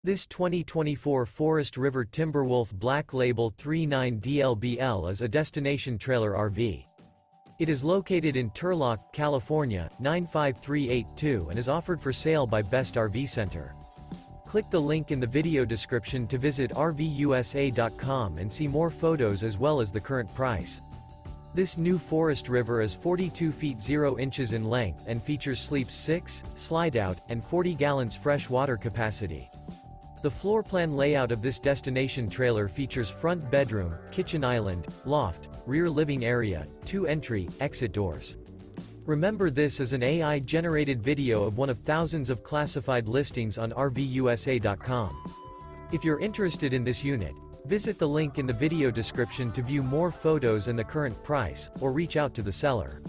This 2024 Forest River Timberwolf Black Label 39DLBL is a destination trailer RV. It is located in Turlock, California, 95382 and is offered for sale by Best RV Center. Click the link in the video description to visit RVUSA.com and see more photos as well as the current price. This new Forest River is 42 feet 0 inches in length and features sleeps 6, slide-out, and 40 gallons fresh water capacity. The floor plan layout of this destination trailer features front bedroom, kitchen island, loft, rear living area, 2 entry, exit doors. Remember, this is an AI-generated video of one of thousands of classified listings on RVUSA.com. If you're interested in this unit, visit the link in the video description to view more photos and the current price, or reach out to the seller.